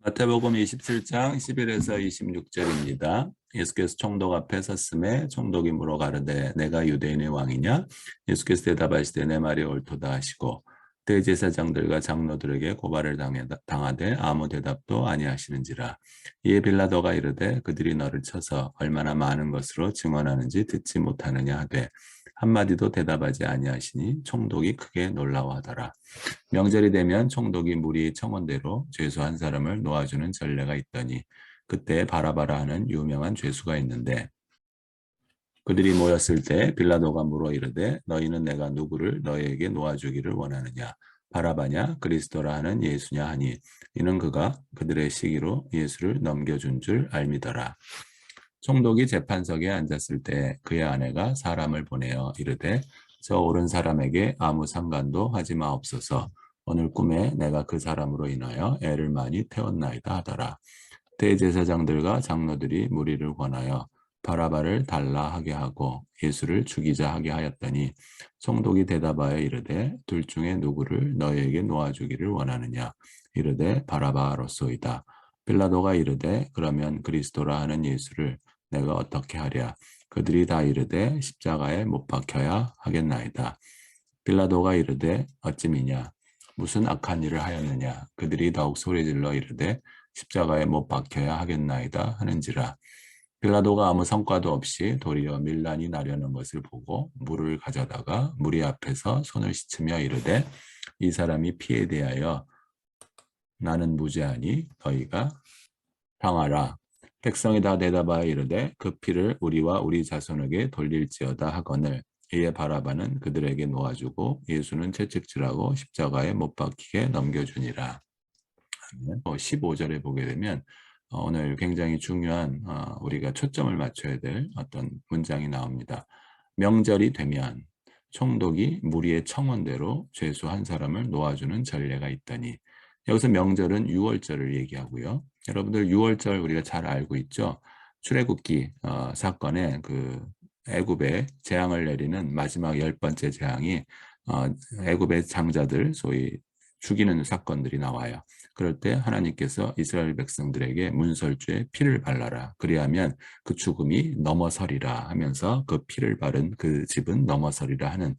마태복음 27장 11에서 26절입니다. 예수께서 총독 앞에 섰음에 총독이 물어 가르되 내가 유대인의 왕이냐? 예수께서 대답하시되 내 말이 옳도다 하시고 대제사장들과 장로들에게 고발을 당하되 아무 대답도 아니하시는지라. 이에 빌라도가 이르되 그들이 너를 쳐서 얼마나 많은 것으로 증언하는지 듣지 못하느냐 하되 한마디도 대답하지 아니하시니 총독이 크게 놀라워하더라. 명절이 되면 총독이 무리 청원대로 죄수 한 사람을 놓아주는 전례가 있더니 그때 바라바라 하는 유명한 죄수가 있는데 그들이 모였을 때 빌라도가 물어 이르되 너희는 내가 누구를 너희에게 놓아주기를 원하느냐 바라바냐 그리스도라 하는 예수냐 하니 이는 그가 그들의 시기로 예수를 넘겨준 줄 알미더라. 총독이 재판석에 앉았을 때 그의 아내가 사람을 보내어 이르되 저 옳은 사람에게 아무 상관도 하지 마옵소서. 오늘 꿈에 내가 그 사람으로 인하여 애를 많이 태웠나이다 하더라. 대제사장들과 장로들이 무리를 권하여 바라바를 달라 하게 하고 예수를 죽이자 하게 하였더니 총독이 대답하여 이르되 둘 중에 누구를 너희에게 놓아주기를 원하느냐 이르되 바라바로소이다. 빌라도가 이르되 그러면 그리스도라 하는 예수를 내가 어떻게 하랴. 그들이 다 이르되 십자가에 못 박혀야 하겠나이다. 빌라도가 이르되 어찌미냐 무슨 악한 일을 하였느냐. 그들이 더욱 소리질러 이르되 십자가에 못 박혀야 하겠나이다 하는지라. 빌라도가 아무 성과도 없이 도리어 밀란이 나려는 것을 보고 물을 가져다가 무리 앞에서 손을 씻으며 이르되 이 사람이 피에 대하여 나는 무죄하니 너희가 당하라. 백성이 다 대답하여 이르되 그 피를 우리와 우리 자손에게 돌릴지어다 하거늘 이에 바라바는 그들에게 놓아주고 예수는 채찍질하고 십자가에 못 박히게 넘겨주니라. 15절에 보게 되면 오늘 굉장히 중요한 우리가 초점을 맞춰야 될 어떤 문장이 나옵니다. 명절이 되면 총독이 무리의 청원대로 죄수 한 사람을 놓아주는 전례가 있더니 여기서 명절은 유월절을 얘기하고요. 여러분들 유월절 우리가 잘 알고 있죠. 출애굽기 사건에 그 애굽에 재앙을 내리는 마지막 10번째 재앙이 애굽의 장자들 소위 죽이는 사건들이 나와요. 그럴 때 하나님께서 이스라엘 백성들에게 문설주에 피를 발라라. 그리하면 그 죽음이 넘어서리라 하면서 그 피를 바른 그 집은 넘어서리라 하는,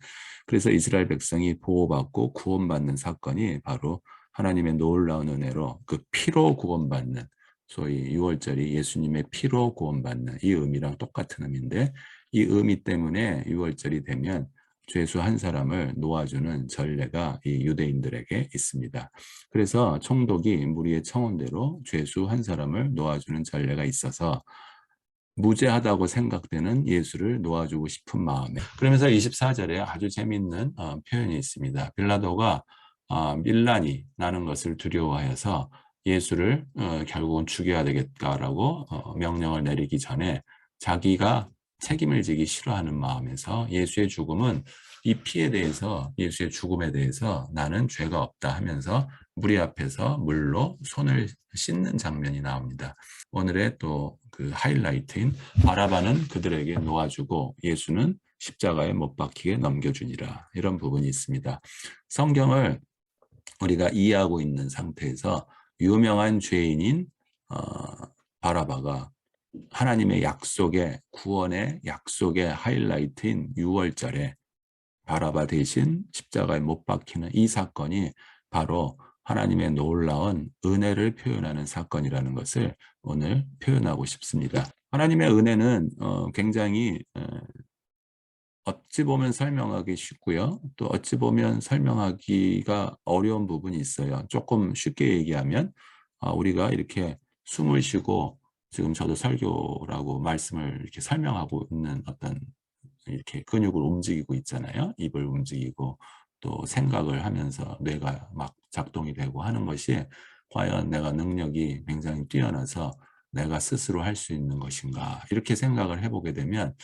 그래서 이스라엘 백성이 보호받고 구원받는 사건이 바로 하나님의 놀라운 은혜로 그 피로 구원받는, 소위 유월절이 예수님의 피로 구원받는 이 의미랑 똑같은 의미인데 이 의미 때문에 유월절이 되면 죄수 한 사람을 놓아주는 전례가 이 유대인들에게 있습니다. 그래서 총독이 무리의 청원대로 죄수 한 사람을 놓아주는 전례가 있어서 무죄하다고 생각되는 예수를 놓아주고 싶은 마음에, 그러면서 24절에 아주 재미있는 표현이 있습니다. 빌라도가 밀란이 나는 것을 두려워하여서 예수를 결국은 죽여야 되겠다라고 명령을 내리기 전에 자기가 책임을 지기 싫어하는 마음에서 예수의 죽음은 이 피에 대해서, 예수의 죽음에 대해서 나는 죄가 없다 하면서 무리 앞에서 물로 손을 씻는 장면이 나옵니다. 오늘의 또 그 하이라이트인 바라바는 그들에게 놓아주고 예수는 십자가에 못 박히게 넘겨주니라, 이런 부분이 있습니다. 성경을 우리가 이해하고 있는 상태에서 유명한 죄인인 바라바가 하나님의 약속의, 구원의 약속의 하이라이트인 유월절에 바라바 대신 십자가에 못 박히는 이 사건이 바로 하나님의 놀라운 은혜를 표현하는 사건이라는 것을 오늘 표현하고 싶습니다. 하나님의 은혜는 굉장히 어찌 보면 설명하기 쉽고요. 또 어찌 보면 설명하기가 어려운 부분이 있어요. 조금 쉽게 얘기하면 우리가 이렇게 숨을 쉬고, 지금 저도 설교라고 말씀을 이렇게 설명하고 있는 어떤 이렇게 근육을 움직이고 있잖아요. 입을 움직이고 또 생각을 하면서 뇌가 막 작동이 되고 하는 것이 과연 내가 능력이 굉장히 뛰어나서 내가 스스로 할 수 있는 것인가, 이렇게 생각을 해보게 되면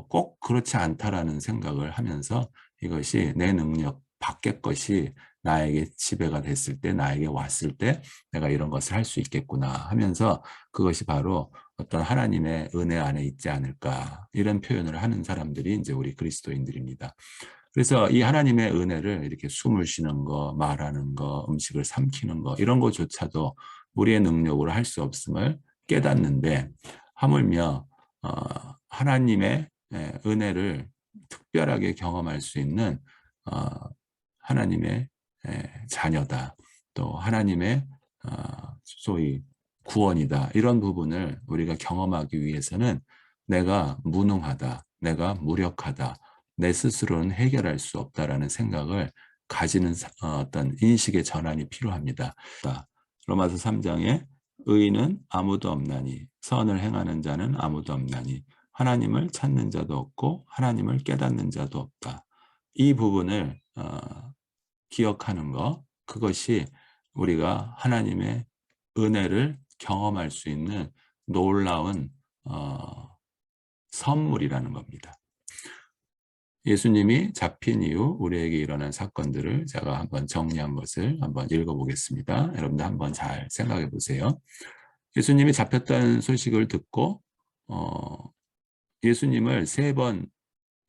꼭 그렇지 않다라는 생각을 하면서 이것이 내 능력 밖의 것이 나에게 지배가 됐을 때, 나에게 왔을 때 내가 이런 것을 할 수 있겠구나 하면서 그것이 바로 어떤 하나님의 은혜 안에 있지 않을까, 이런 표현을 하는 사람들이 이제 우리 그리스도인들입니다. 그래서 이 하나님의 은혜를 이렇게 숨을 쉬는 거, 말하는 거, 음식을 삼키는 거, 이런 것조차도 우리의 능력으로 할 수 없음을 깨닫는데 하물며 하나님의 은혜를 특별하게 경험할 수 있는 어, 하나님의 자녀다. 또 하나님의 소위 구원이다. 이런 부분을 우리가 경험하기 위해서는 내가 무능하다. 내가 무력하다. 내 스스로는 해결할 수 없다라는 생각을 가지는 어떤 인식의 전환이 필요합니다. 로마서 3장에 의인은 아무도 없나니 선을 행하는 자는 아무도 없나니 하나님을 찾는 자도 없고 하나님을 깨닫는 자도 없다. 이 부분을 기억하는 것, 그것이 우리가 하나님의 은혜를 경험할 수 있는 놀라운 선물이라는 겁니다. 예수님이 잡힌 이후 우리에게 일어난 사건들을 제가 한번 정리한 것을 한번 읽어보겠습니다. 여러분들 한번 잘 생각해 보세요. 예수님이 잡혔다는 소식을 듣고 예수님을 3번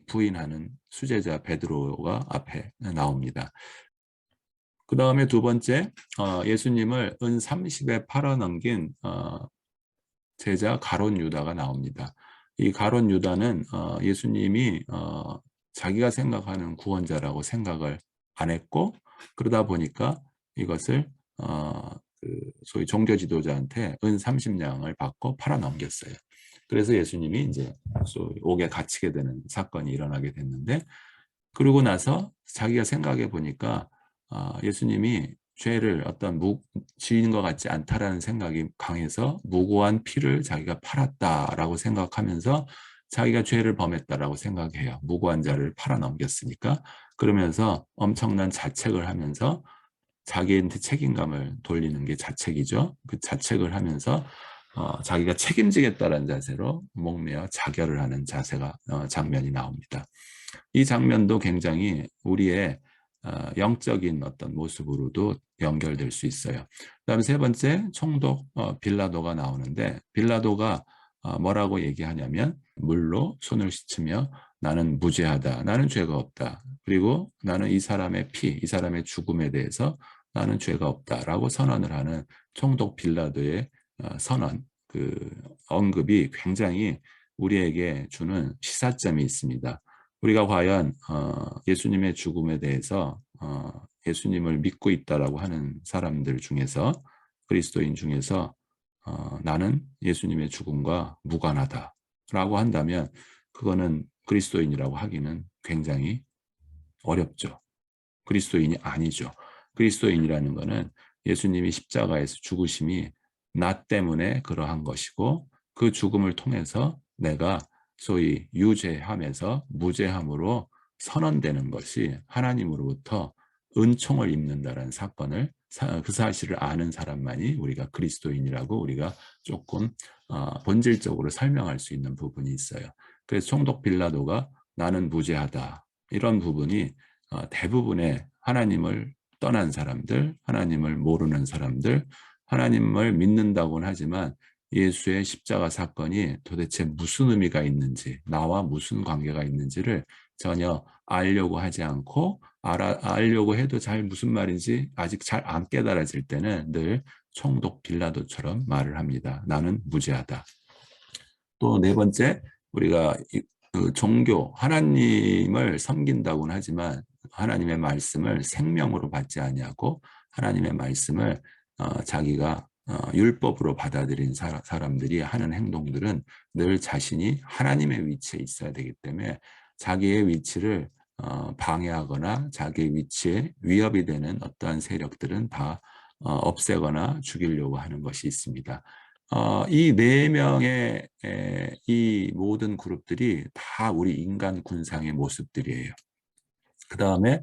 부인하는 수제자 베드로가 앞에 나옵니다. 그 다음에 두 번째, 예수님을 은 30에 팔아넘긴 제자 가룟 유다가 나옵니다. 이 가룟 유다는 예수님이 자기가 생각하는 구원자라고 생각을 안 했고, 그러다 보니까 이것을 소위 종교 지도자한테 은 30냥을 받고 팔아넘겼어요. 그래서 예수님이 이제 소위 옥에 갇히게 되는 사건이 일어나게 됐는데, 그러고 나서 자기가 생각해 보니까 예수님이 죄를 어떤 지은 것 같지 않다라는 생각이 강해서 무고한 피를 자기가 팔았다라고 생각하면서 자기가 죄를 범했다라고 생각해요. 무고한 자를 팔아넘겼으니까. 그러면서 엄청난 자책을 하면서 자기한테 책임감을 돌리는 게 자책이죠. 그 자책을 하면서 자기가 책임지겠다는 자세로 목매어 자결을 하는 자세가 장면이 나옵니다. 이 장면도 굉장히 우리의 영적인 어떤 모습으로도 연결될 수 있어요. 그다음에 세 번째 총독 빌라도가 나오는데 빌라도가 뭐라고 얘기하냐면 물로 손을 씻으며 나는 무죄하다. 나는 죄가 없다. 그리고 나는 이 사람의 피, 이 사람의 죽음에 대해서 나는 죄가 없다라고 선언을 하는 총독 빌라도의 선언, 그 언급이 굉장히 우리에게 주는 시사점이 있습니다. 우리가 과연 예수님의 죽음에 대해서 예수님을 믿고 있다라고 하는 사람들 중에서 그리스도인 중에서 나는 예수님의 죽음과 무관하다라고 한다면 그거는 그리스도인이라고 하기는 굉장히 어렵죠. 그리스도인이 아니죠. 그리스도인이라는 것은 예수님이 십자가에서 죽으심이 나 때문에 그러한 것이고 그 죽음을 통해서 내가 소위 유죄함에서 무죄함으로 선언되는 것이 하나님으로부터 은총을 입는다는 사건을 그 사실을 아는 사람만이 우리가 그리스도인이라고 우리가 조금 본질적으로 설명할 수 있는 부분이 있어요. 그래서 총독 빌라도가 나는 무죄하다 이런 부분이 대부분의 하나님을 떠난 사람들, 하나님을 모르는 사람들, 하나님을 믿는다고는 하지만 예수의 십자가 사건이 도대체 무슨 의미가 있는지, 나와 무슨 관계가 있는지를 전혀 알려고 하지 않고 알려고 해도 잘 무슨 말인지 아직 잘 안 깨달아질 때는 늘 총독 빌라도처럼 말을 합니다. 나는 무죄하다. 또 네 번째, 우리가 그 종교, 하나님을 섬긴다고는 하지만 하나님의 말씀을 생명으로 받지 아니하고 하나님의 말씀을 자기가 율법으로 받아들인 사람들이 하는 행동들은 늘 자신이 하나님의 위치에 있어야 되기 때문에 자기의 위치를 방해하거나 자기의 위치에 위협이 되는 어떠한 세력들은 다 없애거나 죽이려고 하는 것이 있습니다. 이 네 명의 이 모든 그룹들이 다 우리 인간 군상의 모습들이에요. 그 다음에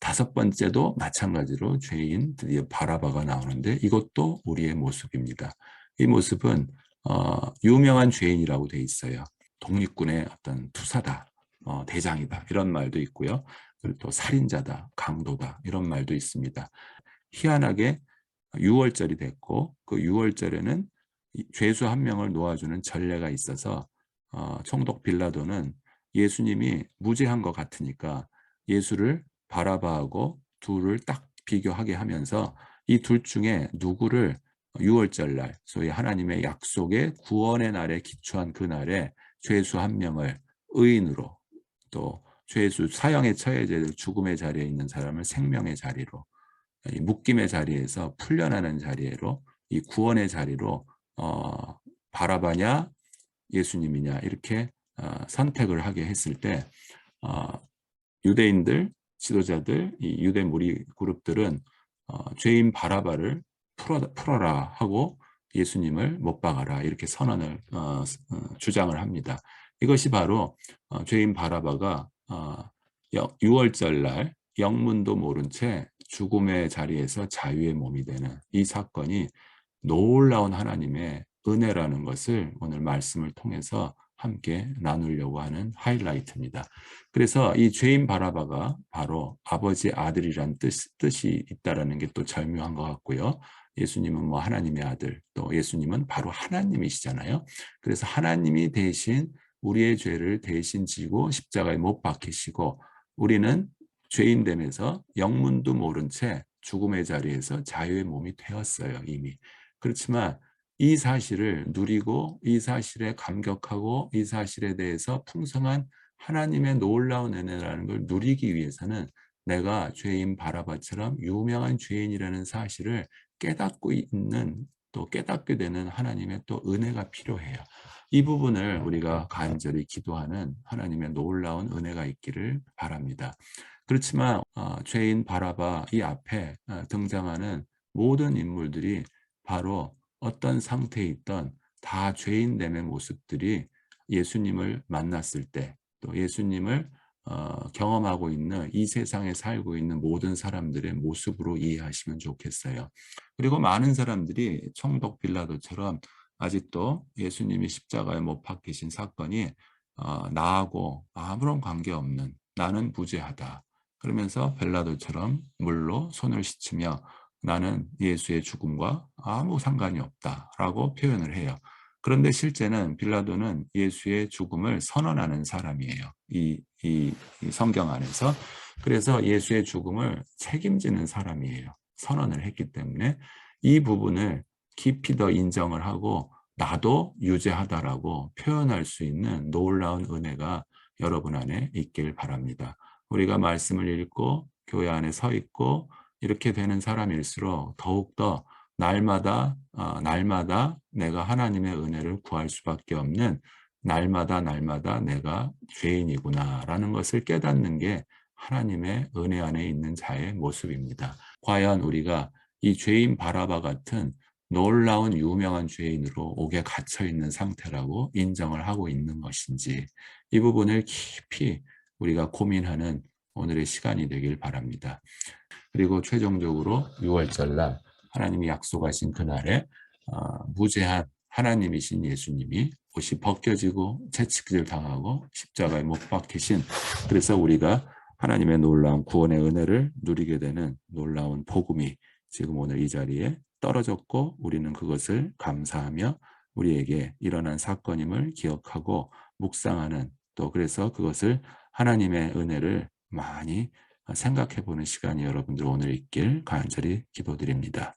다섯 번째도 마찬가지로 죄인 드디어 바라바가 나오는데 이것도 우리의 모습입니다. 이 모습은 유명한 죄인이라고 돼 있어요. 독립군의 어떤 투사다, 대장이다 이런 말도 있고요. 그리고 또 살인자다, 강도다 이런 말도 있습니다. 희한하게 6월절이 됐고 그 6월절에는 죄수 한 명을 놓아주는 전례가 있어서 총독 빌라도는 예수님이 무죄한 것 같으니까 예수를 바라바하고 둘을 딱 비교하게 하면서 이 둘 중에 누구를 유월절날, 소위 하나님의 약속의 구원의 날에 기초한 그 날에 죄수 한 명을 의인으로, 또 죄수 사형에 처해져 죽음의 자리에 있는 사람을 생명의 자리로, 이 묶임의 자리에서 풀려나는 자리로, 이 구원의 자리로 바라바냐 예수님이냐 이렇게 선택을 하게 했을 때, 유대인들 지도자들, 이 유대 무리 그룹들은 죄인 바라바를 풀어라 하고 예수님을 못 박아라 이렇게 선언을 주장을 합니다. 이것이 바로 죄인 바라바가 6월절 날 영문도 모른 채 죽음의 자리에서 자유의 몸이 되는 이 사건이 놀라운 하나님의 은혜라는 것을 오늘 말씀을 통해서 함께 나누려고 하는 하이라이트입니다. 그래서 이 죄인 바라바가 바로 아버지의 아들이란 뜻이 있다라는 게 또 절묘한 것 같고요. 예수님은 뭐 하나님의 아들, 또 예수님은 바로 하나님이시잖아요. 그래서 하나님이 대신 우리의 죄를 대신 지고 십자가에 못 박히시고, 우리는 죄인됨에서 영문도 모른 채 죽음의 자리에서 자유의 몸이 되었어요, 이미. 그렇지만 이 사실을 누리고, 이 사실에 감격하고, 이 사실에 대해서 풍성한 하나님의 놀라운 은혜라는 걸 누리기 위해서는 내가 죄인 바라바처럼 유명한 죄인이라는 사실을 깨닫고 있는, 또 깨닫게 되는 하나님의 또 은혜가 필요해요. 이 부분을 우리가 간절히 기도하는 하나님의 놀라운 은혜가 있기를 바랍니다. 그렇지만 죄인 바라바 이 앞에 등장하는 모든 인물들이 바로 어떤 상태에 있던 다 죄인됨의 모습들이 예수님을 만났을 때, 또 예수님을 경험하고 있는 이 세상에 살고 있는 모든 사람들의 모습으로 이해하시면 좋겠어요. 그리고 많은 사람들이 총독 빌라도처럼 아직도 예수님이 십자가에 못 박히신 사건이 나하고 아무런 관계없는, 나는 무죄하다 그러면서 빌라도처럼 물로 손을 씻으며 나는 예수의 죽음과 아무 상관이 없다라고 표현을 해요. 그런데 실제는 빌라도는 예수의 죽음을 선언하는 사람이에요. 이 성경 안에서. 그래서 예수의 죽음을 책임지는 사람이에요. 선언을 했기 때문에 이 부분을 깊이 더 인정을 하고 나도 유죄하다라고 표현할 수 있는 놀라운 은혜가 여러분 안에 있길 바랍니다. 우리가 말씀을 읽고 교회 안에 서 있고 이렇게 되는 사람일수록 더욱더 날마다 내가 하나님의 은혜를 구할 수밖에 없는, 날마다 내가 죄인이구나라는 것을 깨닫는 게 하나님의 은혜 안에 있는 자의 모습입니다. 과연 우리가 이 죄인 바라바 같은 놀라운 유명한 죄인으로 옥에 갇혀 있는 상태라고 인정을 하고 있는 것인지, 이 부분을 깊이 우리가 고민하는 오늘의 시간이 되길 바랍니다. 그리고 최종적으로 6월절 날 하나님이 약속하신 그날에 무죄한 하나님이신 예수님이 옷이 벗겨지고 채찍질 당하고 십자가에 못 박히신, 그래서 우리가 하나님의 놀라운 구원의 은혜를 누리게 되는 놀라운 복음이 지금 오늘 이 자리에 떨어졌고, 우리는 그것을 감사하며 우리에게 일어난 사건임을 기억하고 묵상하는, 또 그래서 그것을 하나님의 은혜를 많이 생각해 보는 시간이 여러분들 오늘 있길 간절히 기도드립니다.